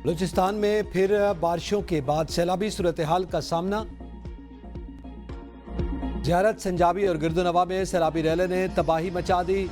बलूचिस्तान में फिर बारिशों के बाद सैलाबी सूरत हाल का सामना। ज़ियारत, संजाबी और गिरदुनवा में सैलाबी रैले ने तबाही मचा दी।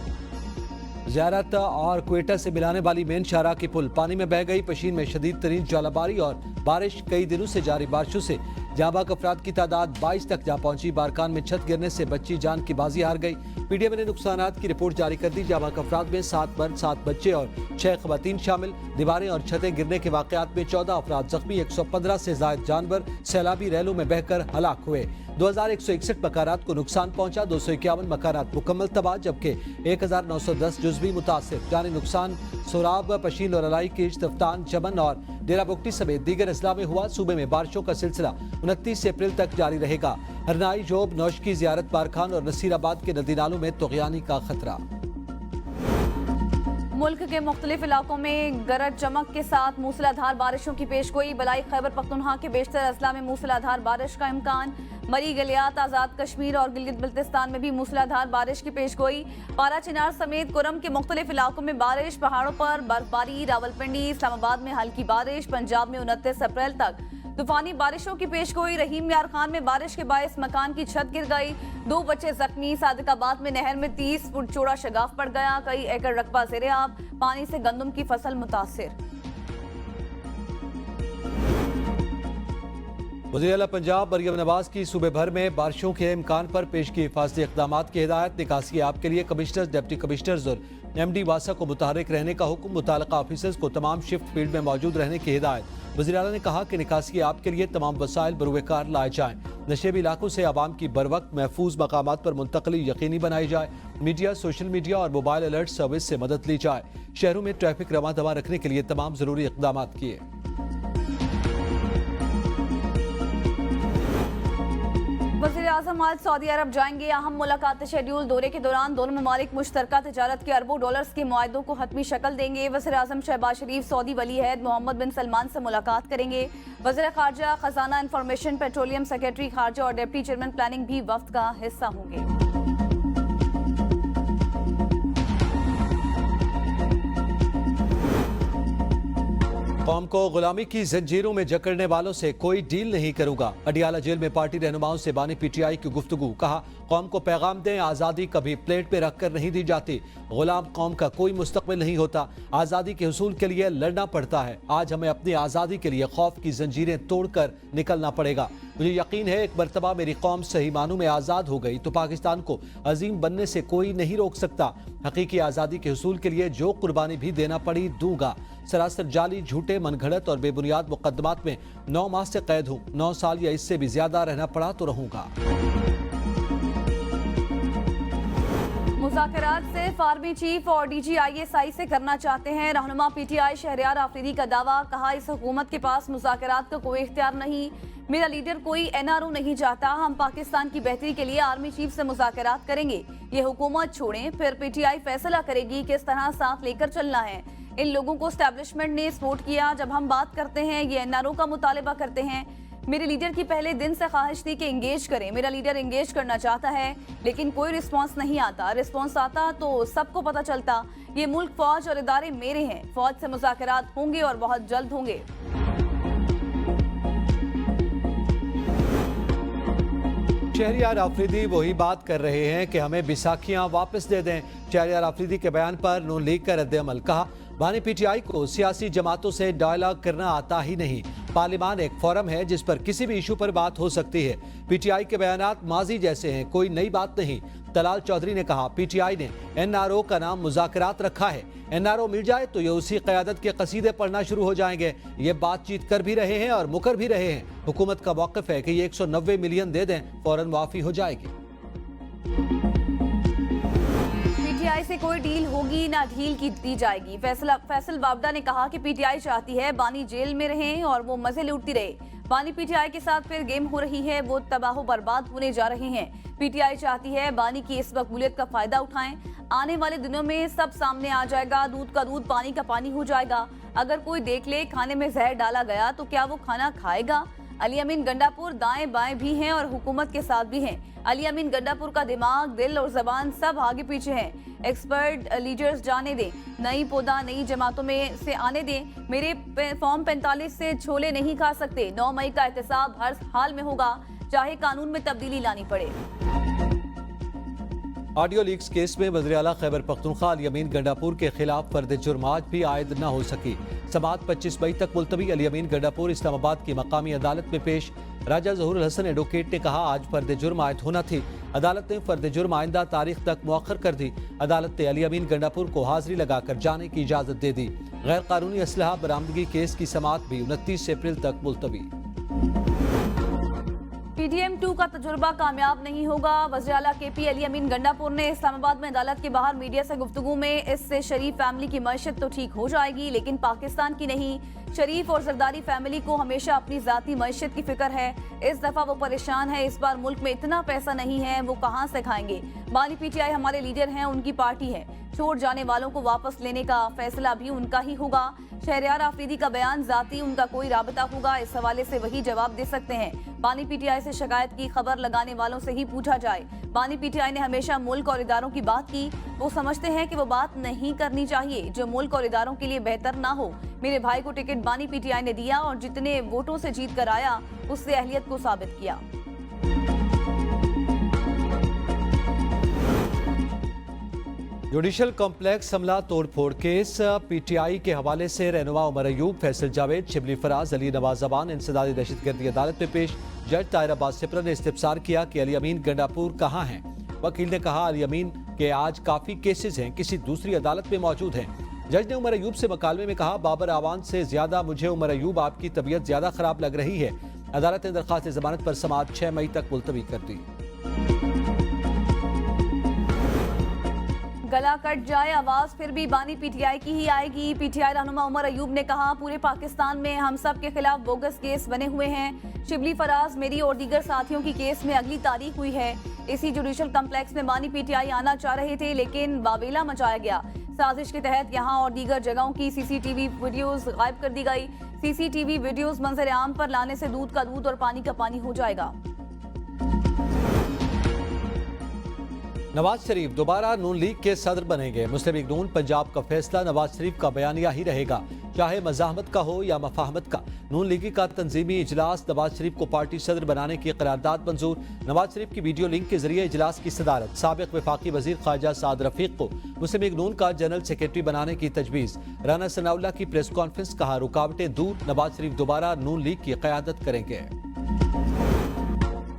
ज़ियारत और क्वेटा से मिलाने वाली मेन शाहराह की पुल पानी में बह गई। पशीन में शदीद तरीन ज्वालाबारी और बारिश, कई दिनों से जारी बारिशों से जाबाक अफराद की तादाद 22 तक जा पहुंची। बारकान में छत गिरने से बच्ची जान की बाजी हार गई। पीडीएम ने नुकसानात की रिपोर्ट जारी कर दी। जाबाक अफराद में 7 मर्द, 7 बच्चे और 6 खवातीन शामिल। दीवारें और छतें गिरने के वाकयात में 14 अफराद जख्मी। 115 से जायद जानवर सैलाबी रैलों में बहकर हलाक हुए। 2161 मकानात को नुकसान पहुंचा। 251 मकानात मुकम्मल तबाह, जबकि 1910 जुज़वी मुतासिर। जानी नुकसान सोराब, पशीन और अलाई की तफ्तान, चमन और डेरा बुगटी समेत दीगर अजला में हुआ। सूबे में बारिशों का सिलसिला 29 अप्रैल तक जारी रहेगा। हरनाई, जोब, नौशकी, ज़ियारत, बारखान और नसीराबाद के नदी नालों में तग़यानी का खतरा। मुल्क के मुख्तलिफ इलाकों में गरज चमक के साथ मूसलाधार बारिशों की पेशगोई। बलाई खैबर पख्तूनख्वा के बेशतर अजला में मूसलाधार बारिश का इम्कान। मरी, गलियात, आज़ाद कश्मीर और गिलगित बल्तिस्तान में भी मूसलाधार बारिश की पेशगोई। पारा चिनार समेत कुरम के मुख्तलिफ इलाकों में बारिश। पहाड़ों पर बर्फबारी। रावलपिंडी, इस्लामाबाद में हल्की बारिश। पंजाब में 29 अप्रैल तक तूफानी बारिशों की पेशगोई। रहीम यार खान में बारिश के बायस मकान की छत गिर गई। 2 बच्चे जख्मी। सादिकाबाद में नहर में 30 फुट चौड़ा शगाफ पड़ गया। कई एकड़ रकबा ज़ेरे आब। पानी से गंदम की फसल मुतासिर। वज़ीर आला पंजाब मरियम नवाज की सूबे भर में बारिशों के इम्कान पर पेश की हिफाजती इक़दाम की हिदायत। निकासी ऐप के लिए कमिश्नर्स, डिप्टी कमिश्नर्स और MD वासा को मुतहरिक रहने का हुक्म। मुताल्लिका ऑफिसर्स को तमाम शिफ्ट फील्ड में मौजूद रहने की हिदायत। वज़ीर आला ने कहा कि निकासी ऐप के लिए तमाम वसाइल बरूएकार लाए जाएँ। नशेबी इलाकों से आवाम की बरवक्त महफूज मकामात पर मुंतकली यकीनी बनाई जाए। मीडिया, सोशल मीडिया और मोबाइल अलर्ट सर्विस से मदद ली जाए। शहरों में ट्रैफिक रवां दवा रखने के लिए तमाम जरूरी इक़दाम किए। वज़ीर आज़म आज सऊदी अरब जाएंगे। अहम मुलाकात शेड्यूल। दौरे के दौरान दोनों ममालिक मुश्तरका तजारत के अरबों डॉलर्स के मुआहदों को हतमी शक्ल देंगे। वज़ीर आज़म शहबाज शरीफ सऊदी वली अहद मोहम्मद बिन सलमान से मुलाकात करेंगे। वज़ीर खारजा, खजाना, इंफॉर्मेशन, पेट्रोलियम, सेक्रेटरी खारजा और डिप्टी चेयरमैन प्लानिंग भी वफ्द का हिस्सा होंगे। कौम को गुलामी की जंजीरों में जकड़ने वालों से कोई डील नहीं करूंगा। अडियाला जेल में पार्टी रहनुमाओं से बानी PTI की गुफ्तगू। कहा, कौम को पैगाम दें, आज़ादी कभी प्लेट पे रख कर नहीं दी जाती। गुलाम कौम का कोई मुस्तकबिल नहीं होता। आज़ादी के हुसूल के लिए लड़ना पड़ता है। आज हमें अपनी आज़ादी के लिए खौफ की जंजीरें तोड़कर निकलना पड़ेगा। मुझे यकीन है एक मरतबा मेरी कौम सही मानों में आज़ाद हो गई तो पाकिस्तान को अजीम बनने से कोई नहीं रोक सकता। हकीकी आज़ादी के हुसूल के लिए जो कुर्बानी भी देना पड़ी दूंगा। सरासर जाली, झूठे, मनगढ़ंत और बेबुनियाद मुकदमात में 9 माह से कैद हूँ। 9 साल या इससे भी ज्यादा रहना पड़ा तो रहूंगा। मुज़ाकरात सिर्फ आर्मी चीफ और DG ISI से करना चाहते हैं। रहनुमा PTI शहरयार आफरीदी का दावा। कहा, इस हुकूमत के पास मुज़ाकरात का कोई इख्तियार नहीं। मेरा लीडर कोई NRO नहीं चाहता। हम पाकिस्तान की बेहतरी के लिए आर्मी चीफ से मुज़ाकरात करेंगे। ये हुकूमत छोड़ें, फिर PTI फैसला करेगी किस तरह साथ लेकर चलना है। इन लोगों को एस्टैब्लिशमेंट ने सपोर्ट किया। जब हम बात करते हैं ये NRO का मुतालबा करते हैं। मेरे लीडर की पहले दिन से ख्वाहिश थी कि इंगेज करें। मेरा लीडर इंगेज करना चाहता है लेकिन कोई रिस्पांस नहीं आता। रिस्पांस आता तो सबको पता चलता। ये मुल्क, फौज और इदारे मेरे हैं। फौज से मुज़ाकरात होंगे और बहुत जल्द होंगे। शहरयार आफरीदी वही बात कर रहे हैं कि हमें बैसाखियां वापस दे दें। शहरयार आफरीदी के बयान पर नून लीग का रद्द-ए-अमल। कहा, बानी PTI को सियासी जमातों से डायलॉग करना आता ही नहीं। पार्लियामान एक फोरम है जिस पर किसी भी इशू पर बात हो सकती है। PTI के बयानात माजी जैसे हैं, कोई नई बात नहीं। तलाल चौधरी ने कहा, PTI ने NRO का नाम मुज़ाकरात रखा है। NRO मिल जाए तो ये उसी क़यादत के कसीदे पढ़ना शुरू हो जाएंगे। ये बातचीत कर भी रहे हैं और मुकर भी रहे हैं। हुकूमत का मौक़िफ़ है कि ये 190 मिलियन दे दें, फौरन माफ़ी हो जाएगी। PTI से कोई डील होगी ना ढील की दी जाएगी। फैसल वावडा ने कहा कि PTI चाहती है बानी जेल में रहें और वो मजे लूटती रहे। बानी PTI के साथ फिर गेम हो रही है। वो तबाह बर्बाद होने जा रहे हैं। PTI चाहती है बानी की इस मकबूलियत का फायदा उठाएं। आने वाले दिनों में सब सामने आ जाएगा। दूध का दूध, पानी का पानी हो जाएगा। अगर कोई देख ले खाने में जहर डाला गया तो क्या वो खाना खाएगा? अली अमीन गंडापुर दाएं बाएं भी हैं और हुकूमत के साथ भी हैं। अली अमीन गंडापुर का दिमाग, दिल और जबान सब आगे पीछे हैं। एक्सपर्ट लीडर्स जाने दें, नई पौधा नई जमातों में से आने दें। मेरे फॉर्म 45 से छोले नहीं खा सकते। 9 मई का एहतसाब हर हाल में होगा, चाहे कानून में तब्दीली लानी पड़े। ऑडियो लीक्स केस में वज़ीर आला खैबर पख्तूनख्वा अली अमीन गंडापुर के खिलाफ फर्द जुर्म आज भी आयद न हो सकी। समाअत 25 मई तक मुलतवी। अली अमीन गंडापुर इस्लामाबाद की मकामी अदालत में पेश। राजा ज़हूरुल हसन एडवोकेट ने कहा आज फर्द जुर्म आयद होना थी। अदालत ने फर्द जुर्म आइंदा तारीख तक मुअख्खर कर दी। अदालत ने अली अमीन गंडापुर को हाजिरी लगाकर जाने की इजाज़त दे दी। गैर कानूनी असलहा बरामदगी केस की समाअत भी 29 अप्रैल तक मुलतवी। PDM-2 का तजुर्बा कामयाब नहीं होगा। वज़ीर आला KP अली अमीन गंडापुर ने इस्लामाबाद में अदालत के बाहर मीडिया से गुफ्तगू में इससे शरीफ फैमिली की मईशत तो ठीक हो जाएगी, लेकिन पाकिस्तान की नहीं। शरीफ और जरदारी फैमिली को हमेशा अपनी जाती मईशत की फिक्र है। इस दफा वो परेशान है। इस बार मुल्क में इतना पैसा नहीं है, वो कहाँ से खाएंगे। बानी PTI हमारे लीडर हैं, उनकी पार्टी है। छोड़ जाने वालों को वापस लेने का फैसला भी उनका ही होगा। शहरयार आफरीदी का बयान जाती, उनका कोई राबता होगा, इस हवाले से वही जवाब दे सकते हैं। बानी PTI से शिकायत की खबर लगाने वालों से ही पूछा जाए। बानी PTI ने हमेशा मुल्क और इदारों की बात की। वो समझते हैं कि वो बात नहीं करनी चाहिए जो मुल्क और इदारों के लिए बेहतर ना हो। मेरे भाई को टिकट बानी PTI ने दिया और जितने वोटों से जीत कर आया उससे अहलियत को साबित किया। जुडिशल कॉम्प्लेक्स हमला तोड़फोड़ केस PTI के हवाले से रहनुमा उमर अयूब, फैसल जावेद, शिबली फराज, अली नवाज जबान इंसदादी दहशतगर्दी अदालत में पेश। जज ताहिर अब्बास सिप्रा ने इस्तिफसार किया कि अली अमीन गंडापुर कहाँ हैं। वकील ने कहा अली अमीन के आज काफी केसेस हैं, किसी दूसरी अदालत में मौजूद हैं। जज ने उमर अयूब से मकालमे में कहा बाबर आवान से ज्यादा मुझे उमर अयूब आपकी तबीयत ज्यादा खराब लग रही है। अदालत ने दरख्वास्त जमानत पर समाअत 6 मई तक मुलतवी कर दी। गला कट जाए आवाज फिर भी बानी PTI की ही आएगी। PTI रहनुमा उमर अयूब ने कहा पूरे पाकिस्तान में हम सब के खिलाफ बोगस केस बने हुए हैं। शिबली फराज, मेरी और दीगर साथियों की केस में अगली तारीख हुई है। इसी जुडिशल कम्प्लेक्स में बानी PTI आना चाह रहे थे, लेकिन बावेला मचाया गया। साजिश के तहत यहां और दीगर जगहों की CCTV वीडियोस गायब कर दी गई। CCTV वीडियोस मंजर आम पर लाने से दूध का दूध और पानी का पानी हो जाएगा। नवाज शरीफ दोबारा नून लीग के सदर बनेंगे। मुस्लिम लीग नून पंजाब का फैसला नवाज शरीफ का बयानिया ही रहेगा, चाहे मज़ाहमत का हो या मफाहमत का। नून लीगी का तंजीमी इजलास, नवाज शरीफ को पार्टी सदर बनाने की करारदाद मंजूर। नवाज शरीफ की वीडियो लिंक के जरिए इजलास की सदारत। साबिक वफाकी वजीर ख्वाजा साद रफीक को मुस्लिम लीग नून का जनरल सेक्रेटरी बनाने की तजवीज़। राना सनाउल्लाह की प्रेस कॉन्फ्रेंस, कहा रुकावटें दूर, नवाज शरीफ दोबारा नून लीग की क़यादत करेंगे।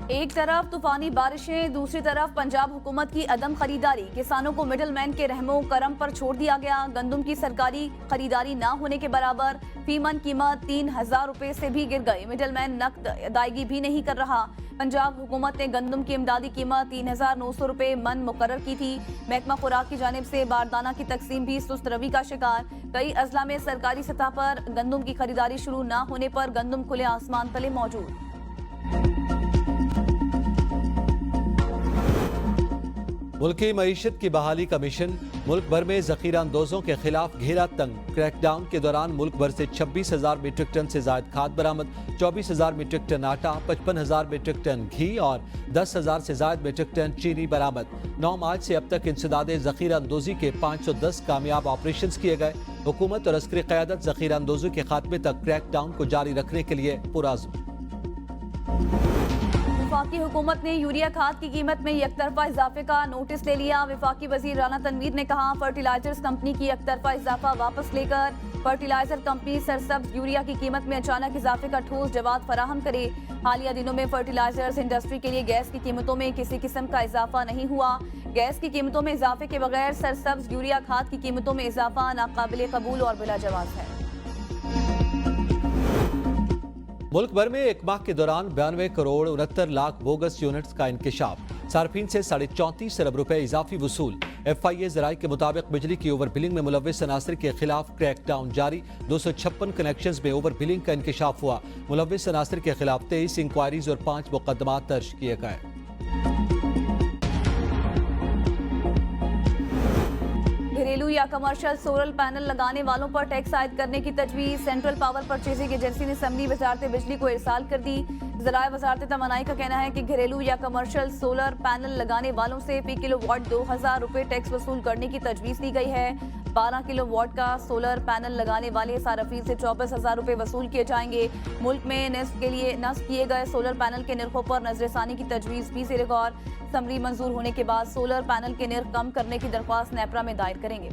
एक तरफ तूफानी बारिशें, दूसरी तरफ पंजाब हुकूमत की अदम खरीदारी। किसानों को मिडल मैन के रहमो करम पर छोड़ दिया गया। गंदम की सरकारी खरीदारी न होने के बराबर। फी मन कीमत 3000 रुपए से भी गिर गई। मिडल मैन नकद अदायगी भी नहीं कर रहा। पंजाब हुकूमत ने गंदम की इमदादी कीमत 3900 रुपए मन मुकर्रर की थी। महकमा खुराक की जानिब से बारदाना की तकसीम भी सुस्त रवि का शिकार। कई अजला में सरकारी सतह पर गंदम की खरीदारी शुरू न होने पर गंदम खुले आसमान तले मौजूद। मुल्की मईशत की बहाली का मिशन। मुल्क भर में जखीरा अंदोजों के खिलाफ घेरा तंग। क्रैकडाउन के दौरान मुल्क भर से 26,000 मीट्रिक टन से जायद खाद बरामद। 24,000 मीट्रिक टन आटा, 55,000 मीट्रिक टन घी और 10,000 से जायद मीट्रिक टन चीनी बरामद। 9 मार्च से अब तक इंसदादे जखीरा अंदोजी के 510 कामयाब ऑपरेशन किए गए। हुकूमत और अस्करी क़यादत जखीरा अंदोजी के खात्मे तक क्रैकडाउन को जारी रखने के लिए पुरअज़्म। वफाकी हुकूमत ने यूरिया खाद की कीमत में एकतरफा इजाफे का नोटिस ले लिया। वफाकी वजीर राना तनवीर ने कहा फर्टिलाइजर्स कंपनी की एकतरफा इजाफा वापस लेकर फर्टिलाइजर कंपनी सरसब्ज यूरिया की कीमत में अचानक इजाफे का ठोस जवाब फराहम करे। हालिया दिनों में फर्टिलाइजर्स इंडस्ट्री के लिए गैस की कीमतों में किसी किस्म का इजाफा नहीं हुआ। गैस की कीमतों में इजाफे के बगैर सरसब्ज यूरिया खाद की कीमतों में इजाफा नाकाबिले कबूल और बिला जवाब है। मुल्क भर में एक माह के दौरान 92 करोड़ 69 लाख बोगस यूनिट्स का इंकशाफ। सार्फिन से 34.5 अरब रुपए इजाफी वसूल। FIA जराये के मुताबिक बिजली की ओवर बिलिंग में मुलव्विस अनासर के खिलाफ क्रैकडाउन जारी। 256 कनेक्शंस में ओवर बिलिंग का इंकशाफ हुआ। मुलव्विस अनासर के खिलाफ 23 इंक्वायरीज और 5 मुकदमात दर्ज किए गए। घरेलू या कमर्शियल सोलर पैनल लगाने वालों पर टैक्स आयद करने की तजवीज़। सेंट्रल पावर परचेजिंग एजेंसी ने असम्बली वजारत बिजली को इरसाल कर दी। ज़राए वजारत तमन्नाई का कहना है कि घरेलू या कमर्शियल सोलर पैनल लगाने वालों से फी किलोवाट 2000 रुपये टैक्स वसूल करने की तजवीज़ दी गई है। 12 किलोवाट का सोलर पैनल लगाने वाले सार्फिन से 24,000 रुपये वसूल किए जाएंगे। मुल्क में नस्ब किए गए सोलर पैनल के निर्खों पर नजरसानी की तजवीज़ भी ज़ेर गौर। समरी मंजूर होने के बाद सोलर पैनल के निर्ख कम करने की दरख्वास्त नेपरा में दायर करेंगे।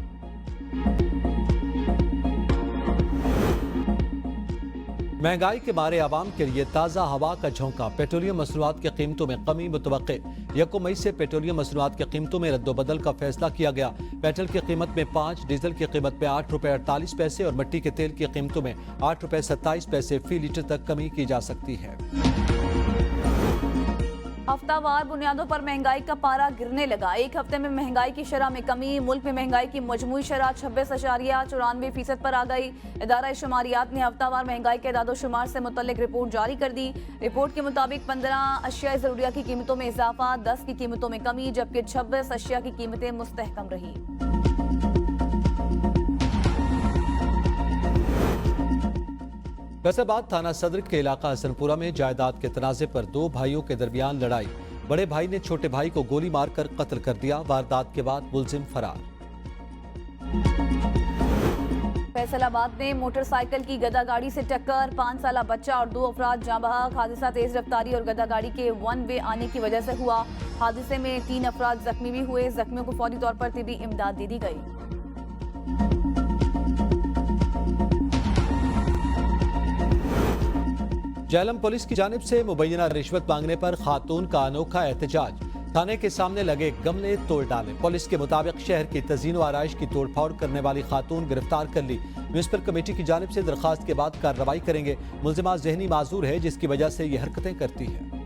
महंगाई के मारे आवाम के लिए ताज़ा हवा का झोंका। पेट्रोलियम मसनूआत की कीमतों में कमी मुतवक्के। 1 मई से पेट्रोलियम मसनूआत की कीमतों में रद्दोबदल का फैसला किया गया। पेट्रोल की कीमत में 5, डीजल की कीमत में 8 रुपये 48 पैसे और मिट्टी के तेल की कीमतों में 8 रुपये 27 पैसे फी लीटर तक कमी की जा सकती है। हफ्तावार बुनियादों पर महंगाई का पारा गिरने लगा। एक हफ्ते में महंगाई की शरह में कमी। मुल्क में महंगाई की मजमूई शरह 26.94% पर आ गई। इदारा शुमारियात ने हफ्तावार महंगाई के एदाद शुमार से मुतल्लिक रिपोर्ट जारी कर दी। रिपोर्ट के मुताबिक 15 अशिया ज़रूरिया की कीमतों में इजाफा, 10 की कीमतों में कमी, जबकि 26 अशिया की कीमतें मुस्तहकम रही। फैसलाबाद थाना सदर के इलाका हसनपुरा में जायदाद के तनाज़े पर 2 भाइयों के दरमियान लड़ाई। बड़े भाई ने छोटे भाई को गोली मारकर कत्ल कर दिया। वारदात के बाद मुलजिम फरार। फैसलाबाद में मोटरसाइकिल की गदा गाड़ी से टक्कर, 5 साल बच्चा और 2 अफराद जाँ बहक। हादसा तेज रफ्तारी और गदा गाड़ी के वन वे आने की वजह से हुआ। हादसे में 3 अफराद जख्मी भी हुए। जख्मियों को फौरी तौर पर तिबी इमदाद दे दी गई। झेलम पुलिस की जानिब से मुबैना रिश्वत मांगने पर खातून का अनोखा एहतजाज। थाने के सामने लगे गमले तोड़ डाले। पुलिस के मुताबिक शहर की तज़ीन व आराइश की तोड़फोड़ करने वाली खातून गिरफ्तार कर ली। म्यूनिसिपल कमेटी की जानिब से दरखास्त के बाद कार्रवाई करेंगे। मुलजिमा ज़हनी माजूर है जिसकी वजह से ये हरकतें करती है।